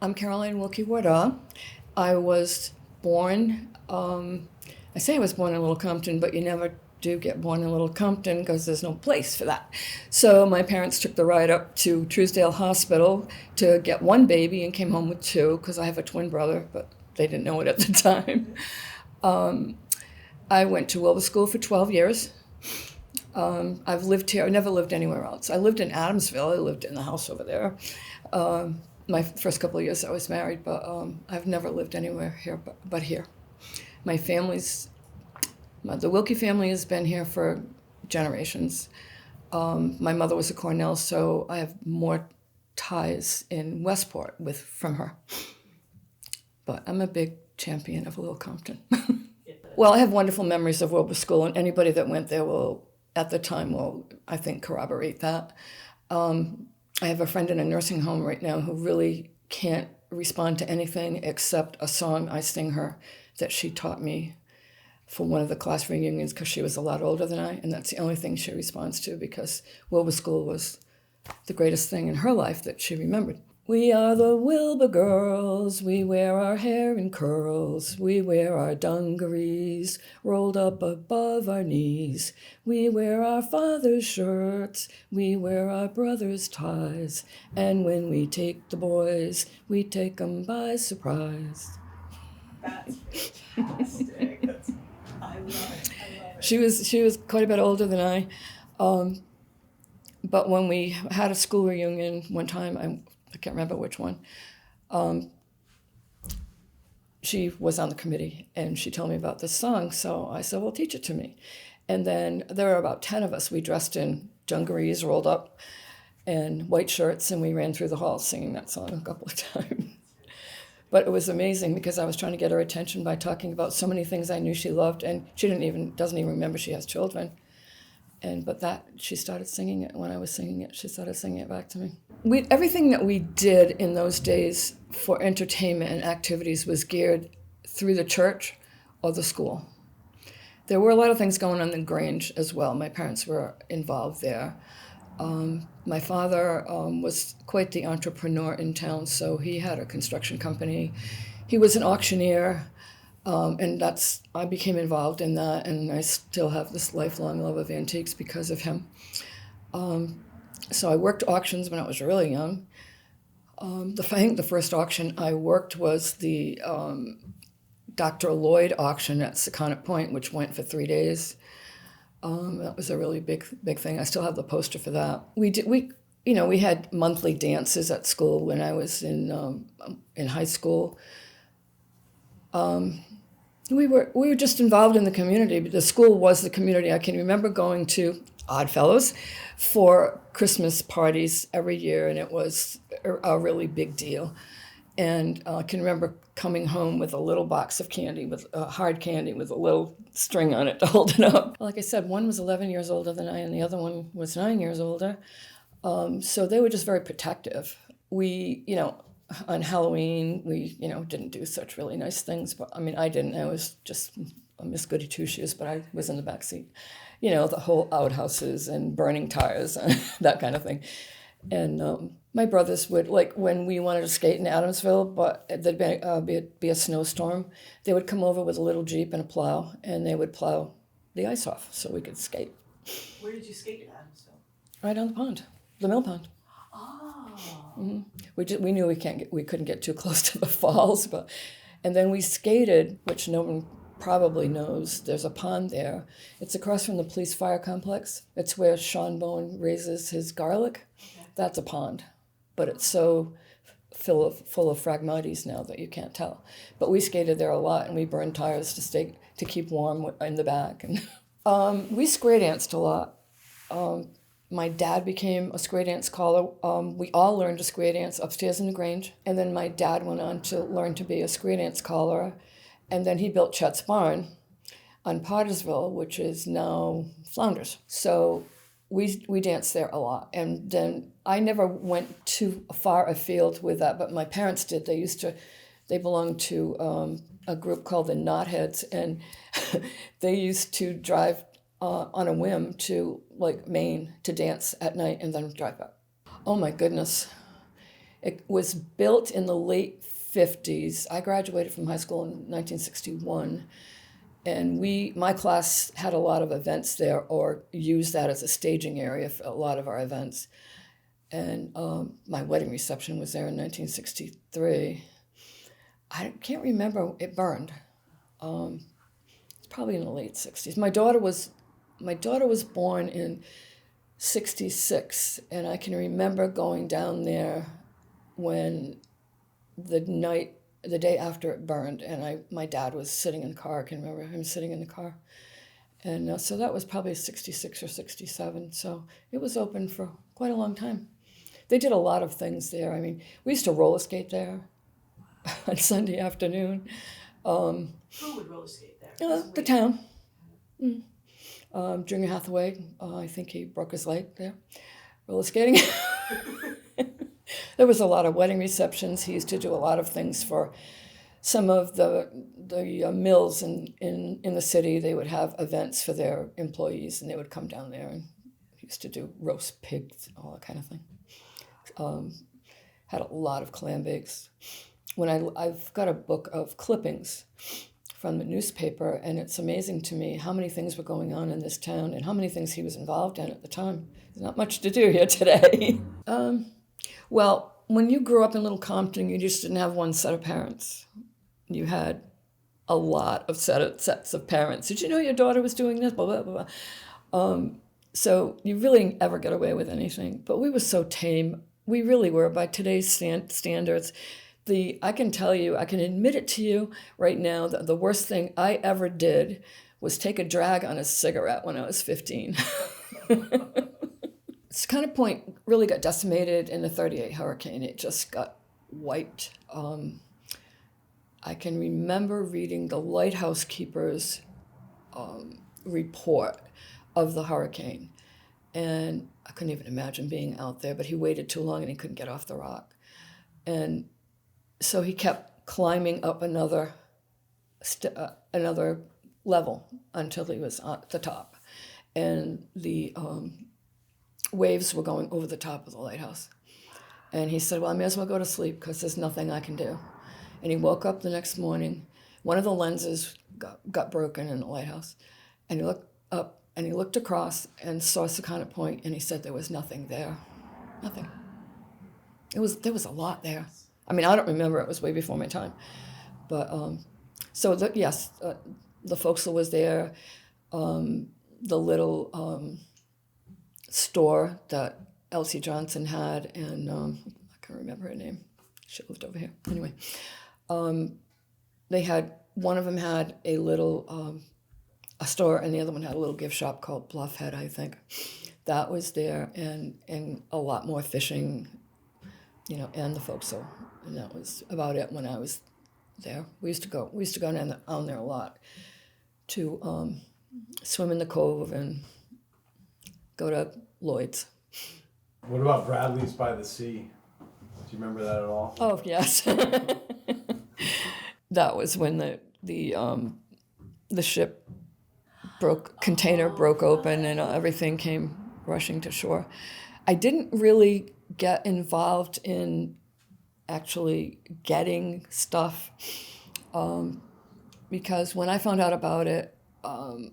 I'm Caroline Wilkie Wordell. I was born, I say I was born in Little Compton, but you never do get born in Little Compton because there's no place for that. So my parents took the ride up to Truesdale Hospital to get one baby and came home with two because I have a twin brother, but they didn't know it at the time. I went to Wilbur School for 12 years. I've lived here. I never lived anywhere else. I lived in Adamsville. I lived in the house over there. My first couple of years I was married, but I've never lived anywhere here but here. My family's, the Wilkie family has been here for generations. My mother was a Cornell, so I have more ties in Westport from her. But I'm a big champion of Little Compton. Well, I have wonderful memories of Wilbur School, and anybody that went there at the time, I think, corroborate that. I have a friend in a nursing home right now who really can't respond to anything except a song I sing her that she taught me for one of the class reunions because she was a lot older than I, and that's the only thing she responds to because Wilbur School was the greatest thing in her life that she remembered. We are the Wilbur girls, we wear our hair in curls, we wear our dungarees rolled up above our knees. We wear our father's shirts, we wear our brother's ties, and when we take the boys, we take 'em by surprise. That's fantastic. I love it. I love it. She was quite a bit older than I, but when we had a school reunion one time, I can't remember which one. She was on the committee and she told me about this song, so I said, well, teach it to me. And then there were about 10 of us. We dressed in dungarees rolled up and white shirts, and we ran through the halls singing that song a couple of times. But it was amazing because I was trying to get her attention by talking about so many things I knew she loved, and she doesn't even remember she has children. But she started singing it when I was singing it. She started singing it back to me. Everything that we did in those days for entertainment and activities was geared through the church or the school. There were a lot of things going on in the Grange as well. My parents were involved there. My father was quite the entrepreneur in town, so he had a construction company. He was an auctioneer. And I became involved in that, and I still have this lifelong love of antiques because of him. So I worked auctions when I was really young. I think the first auction I worked was the Dr. Lloyd auction at Secundit Point, which went for 3 days. That was a really big thing. I still have the poster for that. We had monthly dances at school when I was in high school. We were just involved in the community. The school was the community. I can remember going to Oddfellows for Christmas parties every year, and it was a really big deal. And I can remember coming home with a little box of candy, with hard candy with a little string on it to hold it up. Like I said, one was 11 years older than I, and the other one was 9 years older. So they were just very protective. On Halloween, we, didn't do such really nice things, but I didn't. I was just a Miss Goody Two-Shoes, but I was in the back seat. The whole outhouses and burning tires and that kind of thing. And my brothers would, like when we wanted to skate in Adamsville, but there'd be a snowstorm, they would come over with a little Jeep and a plow, and they would plow the ice off so we could skate. Where did you skate in Adamsville? Right on the pond, the mill pond. Oh. Mm-hmm. We knew we couldn't get too close to the falls, and then we skated, which no one probably knows. There's a pond there. It's across from the police fire complex. It's where Sean Bowen raises his garlic. Okay. That's a pond, but it's so full of phragmites now that you can't tell. But we skated there a lot, and we burned tires to keep warm in the back. And we square danced a lot. My dad became a square dance caller. We all learned to square dance upstairs in the Grange. And then my dad went on to learn to be a square dance caller. And then he built Chet's Barn on Pottersville, which is now Flounders. So we danced there a lot. And then I never went too far afield with that, but my parents did. They belonged to a group called the Knotheads, and they used to drive on a whim to Maine to dance at night and then drive back. Oh my goodness. It was built in the late 50s. I graduated from high school in 1961, and my class had a lot of events there or used that as a staging area for a lot of our events. And my wedding reception was there in 1963. I can't remember, it burned. It's probably in the late 60s. My daughter was born in 66, and I can remember going down there when the day after it burned, and my dad was sitting in the car. I can remember him sitting in the car. And so that was probably 66 or 67. So it was open for quite a long time. They did a lot of things there. I mean, we used to roller skate there on Sunday afternoon. Who would roller skate there? The town. Junior Hathaway, I think he broke his leg there, roller skating. There was a lot of wedding receptions. He used to do a lot of things for some of the mills in the city. They would have events for their employees, and they would come down there, and he used to do roast pigs, all that kind of thing. Had a lot of clam bakes. I've got a book of clippings from the newspaper, and it's amazing to me how many things were going on in this town and how many things he was involved in at the time. There's not much to do here today. Well, when you grew up in Little Compton, you just didn't have one set of parents. You had a lot of sets of parents. Did you know your daughter was doing this? Blah, blah, blah, blah. So you really didn't ever get away with anything. But we were so tame. We really were by today's standards. I can tell you, I can admit it to you right now, that the worst thing I ever did was take a drag on a cigarette when I was 15. Counter Point really got decimated in the 38 hurricane. It just got wiped. I can remember reading the lighthouse keeper's report of the hurricane. And I couldn't even imagine being out there, but he waited too long and he couldn't get off the rock. And so he kept climbing up another level until he was at the top. And the waves were going over the top of the lighthouse. And he said, well, I may as well go to sleep because there's nothing I can do. And he woke up the next morning. One of the lenses got broken in the lighthouse. And he looked up and he looked across and saw Counter Point, and he said there was nothing there. Nothing. There was a lot there. I mean, I don't remember. It was way before my time. But the forecastle was there. The little store that Elsie Johnson had, and I can't remember her name. She lived over here. Anyway, one of them had a little a store, and the other one had a little gift shop called Bluffhead, I think. That was there, and a lot more fishing, and the forecastle, and that was about it when I was there. We used to go down there a lot to swim in the cove and go to Lloyd's. What about Bradley's by the Sea? Do you remember that at all? Oh, yes. That was when the ship container broke open and everything came rushing to shore. I didn't really get involved in actually getting stuff because when I found out about it, I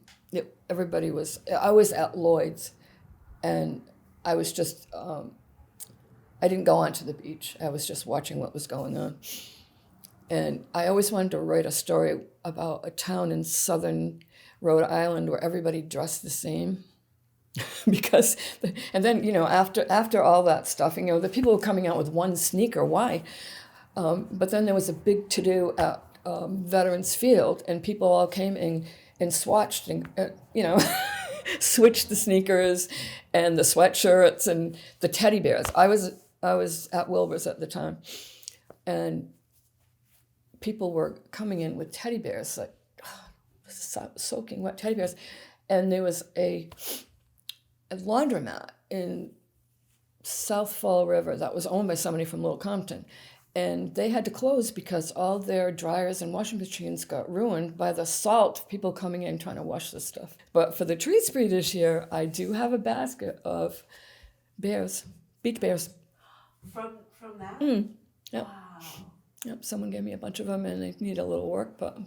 was at Lloyd's, and I was just, I didn't go onto the beach. I was just watching what was going on. And I always wanted to write a story about a town in southern Rhode Island where everybody dressed the same. And then, after all that stuff, the people were coming out with one sneaker, why? But then there was a big to-do at Veterans Field, and people all came and swatched and, switched the sneakers and the sweatshirts and the teddy bears. I was at Wilbur's at the time, and people were coming in with teddy bears, like soaking wet teddy bears. And there was a laundromat in South Fall River that was owned by somebody from Little Compton. And they had to close because all their dryers and washing machines got ruined by the salt, people coming in trying to wash this stuff. But for the tree spree this year, I do have a basket of bears, beach bears. From from that? Yep. Wow. Yep, someone gave me a bunch of them, and they need a little work, but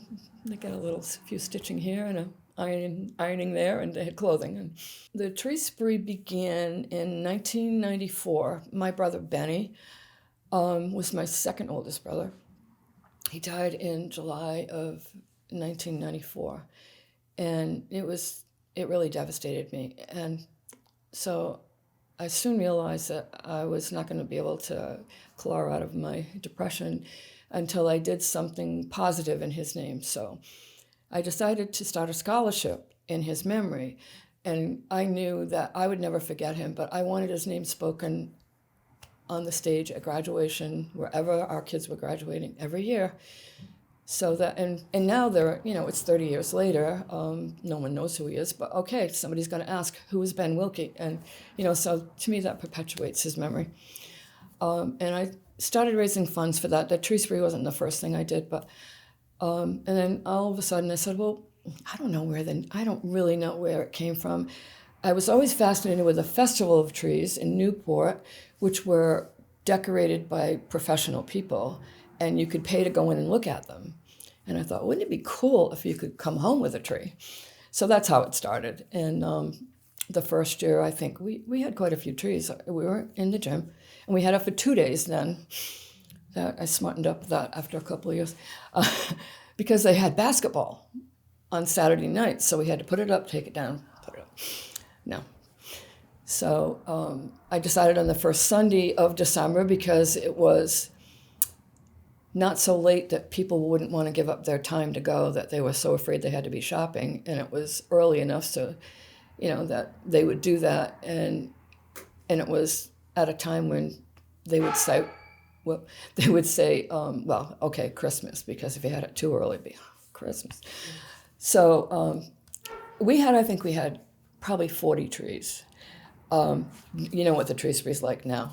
they got a few stitching here and a ironing there, and they had clothing. And the tree spree began in 1994. My brother Benny was my second oldest brother. He died in July of 1994, and it really devastated me. And so I soon realized that I was not going to be able to claw out of my depression until I did something positive in his name. So I decided to start a scholarship in his memory. And I knew that I would never forget him, but I wanted his name spoken on the stage at graduation, wherever our kids were graduating every year. So that, and now it's 30 years later, no one knows who he is, but okay, somebody's going to ask, who is Ben Wilkie? And, so to me that perpetuates his memory. And I started raising funds for that. The tree spree wasn't the first thing I did, but, and then all of a sudden I said, well, I don't really know where it came from. I was always fascinated with the Festival of Trees in Newport, which were decorated by professional people, and you could pay to go in and look at them. And I thought, wouldn't it be cool if you could come home with a tree? So that's how it started. And the first year, I think, we had quite a few trees. We were in the gym, and we had it for 2 days then. That I smartened up that after a couple of years. Because they had basketball on Saturday nights, so we had to put it up, take it down, put it up. No. So I decided on the first Sunday of December, because it was not so late that people wouldn't want to give up their time to go, that they were so afraid they had to be shopping, and it was early enough so, that they would do that, and it was at a time when they would say, okay, Christmas, because if you had it too early, it'd be Christmas. So I think we had probably 40 trees. You know what the tree spree is like now.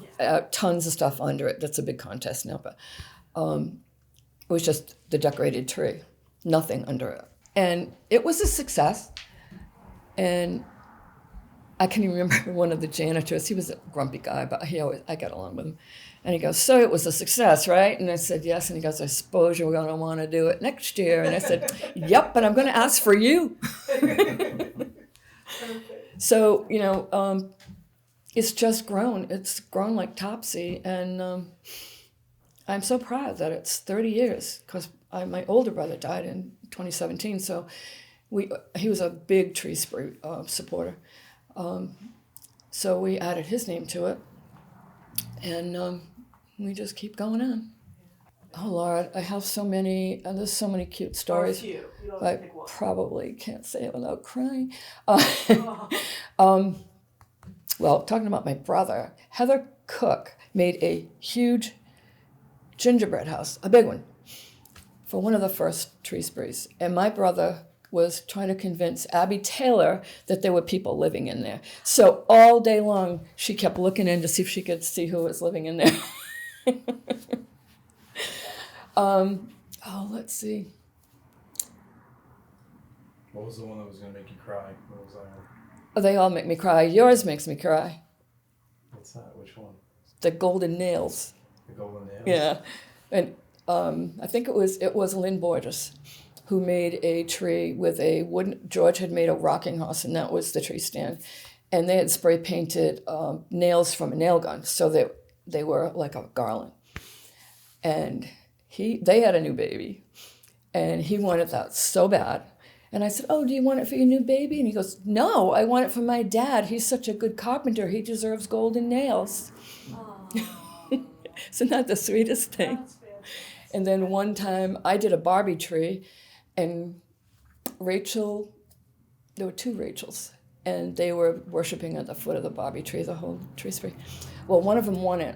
Tons of stuff under it. That's a big contest now, but it was just the decorated tree, nothing under it. And it was a success. And I can remember one of the janitors, he was a grumpy guy, but I got along with him. And he goes, so it was a success, right? And I said, yes. And he goes, I suppose you're going to want to do it next year. And I said, yep, but I'm going to ask for you. So, it's just grown. It's grown like Topsy. And I'm so proud that it's 30 years, because my older brother died in 2017. So he was a big tree spree supporter. So we added his name to it. And we just keep going on. Oh, Lord, I have so many, and there's so many cute stories. Or a few. You don't have I to pick one. probably can't say it without crying. Well, talking about my brother, Heather Cook made a huge gingerbread house, a big one, for one of the first tree sprees. And my brother was trying to convince Abby Taylor that there were people living in there. So all day long, she kept looking in to see if she could see who was living in there. Let's see. What was the one that was going to make you cry? What was that one? Oh, they all make me cry. Yours makes me cry. What's that? Which one? The golden nails. The golden nails? Yeah. And I think it was Lynn Borges who made a tree with a wooden, George had made a rocking horse, and that was the tree stand. And they had spray painted nails from a nail gun, so they were like a garland. And they had a new baby, and he wanted that so bad. And I said, oh, do you want it for your new baby? And he goes, no, I want it for my dad. He's such a good carpenter. He deserves golden nails. Isn't that the sweetest thing? That's fantastic. And then one time I did a Barbie tree, and Rachel, there were two Rachels, and they were worshiping at the foot of the Barbie tree, the whole tree spree. Well, one of them won it.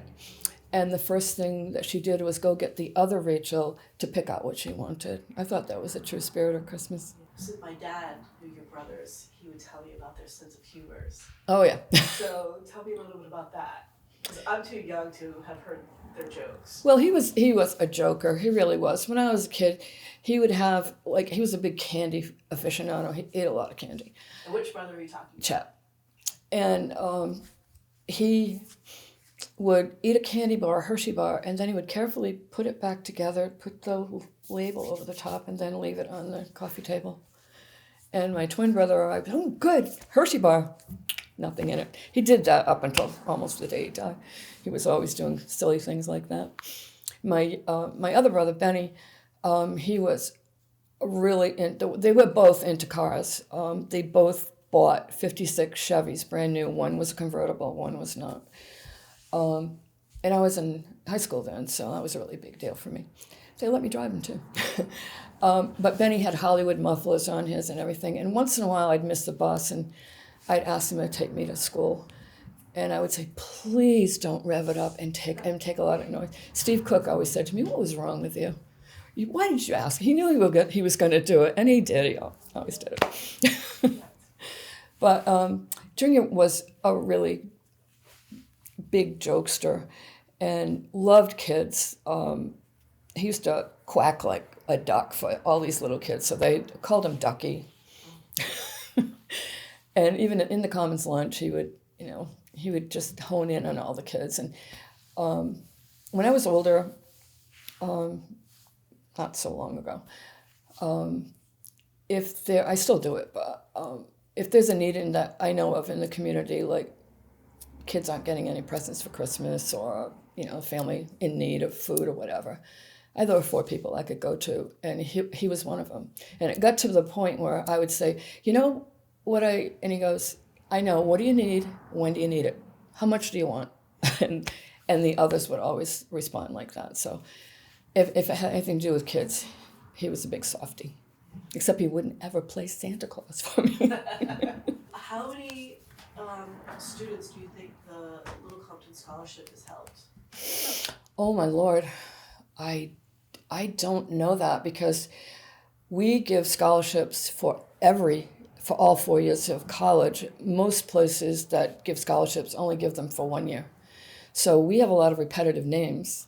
And the first thing that she did was go get the other Rachel to pick out what she wanted. I thought that was the true spirit of Christmas. So my dad knew your brothers. He would tell me about their sense of humors. Oh, yeah. So tell me a little bit about that. Because I'm too young to have heard their jokes. Well, he was a joker. He really was. When I was a kid, he would have, he was a big candy aficionado. He ate a lot of candy. And which brother are you talking about? Chet. And he would eat a candy bar, a Hershey bar, and then he would carefully put it back together, put the label over the top, and then leave it on the coffee table. And my twin brother, I, oh, good, Hershey bar, nothing in it. He did that up until almost the day he died. He was always doing silly things like that. My other brother, Benny, he was really they were both into cars. They both bought 56 Chevys, brand new. One was a convertible, one was not. And I was in high school then, so that was a really big deal for me. They let me drive them too. But Benny had Hollywood mufflers on his and everything. And once in a while I'd miss the bus and I'd ask him to take me to school. And I would say, please don't rev it up and take a lot of noise. Steve Cook always said to me, what was wrong with you? Why didn't you ask? He knew he was going to do it, and he did. He always did it. But Junior was a really big jokester and loved kids. He used to quack like a duck for all these little kids, so they called him Ducky. And even in the Commons lunch, he would just hone in on all the kids. And when I was older, not so long ago, I still do it, but if there's a need that I know of in the community, like kids aren't getting any presents for Christmas or, family in need of food or whatever, there were 4 people I could go to, and he was one of them. And it got to the point where I would say, and he goes, I know, what do you need? When do you need it? How much do you want? and the others would always respond like that. So if it had anything to do with kids, he was a big softie. Except he wouldn't ever play Santa Claus for me. How many students do you think the Little Compton Scholarship has helped? Oh my Lord, I don't know that, because we give scholarships for all 4 years of college. Most places that give scholarships only give them for 1 year. So we have a lot of repetitive names.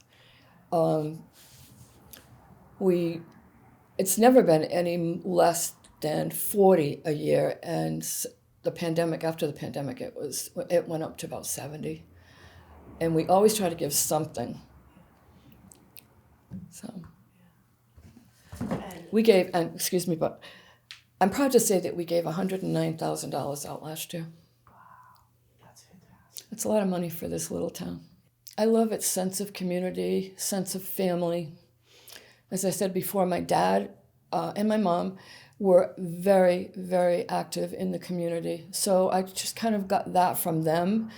It's never been any less than 40 a year, and after the pandemic, it went up to about 70. And we always try to give something. So we gave, and excuse me, but I'm proud to say that we gave $109,000 out last year. Wow, that's fantastic. It's a lot of money for this little town. I love its sense of community, sense of family. As I said before, my dad and my mom were very, very active in the community. So I just kind of got that from them,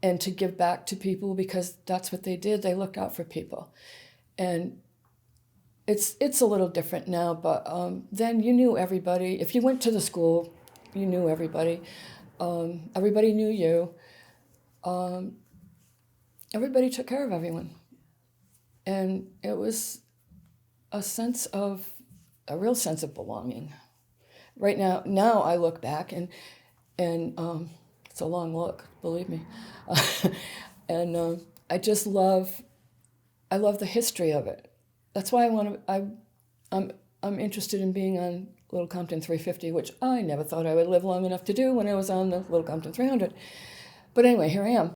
and to give back to people, because that's what they did. They looked out for people. And it's a little different now, but then you knew everybody. If you went to the school, you knew everybody. Everybody knew you. Everybody took care of everyone. And it was a real sense of belonging. Right now I look back and it's a long look, believe me. And I just love the history of it. That's why I'm interested in being on Little Compton 350, which I never thought I would live long enough to do when I was on the Little Compton 300. But anyway, here I am.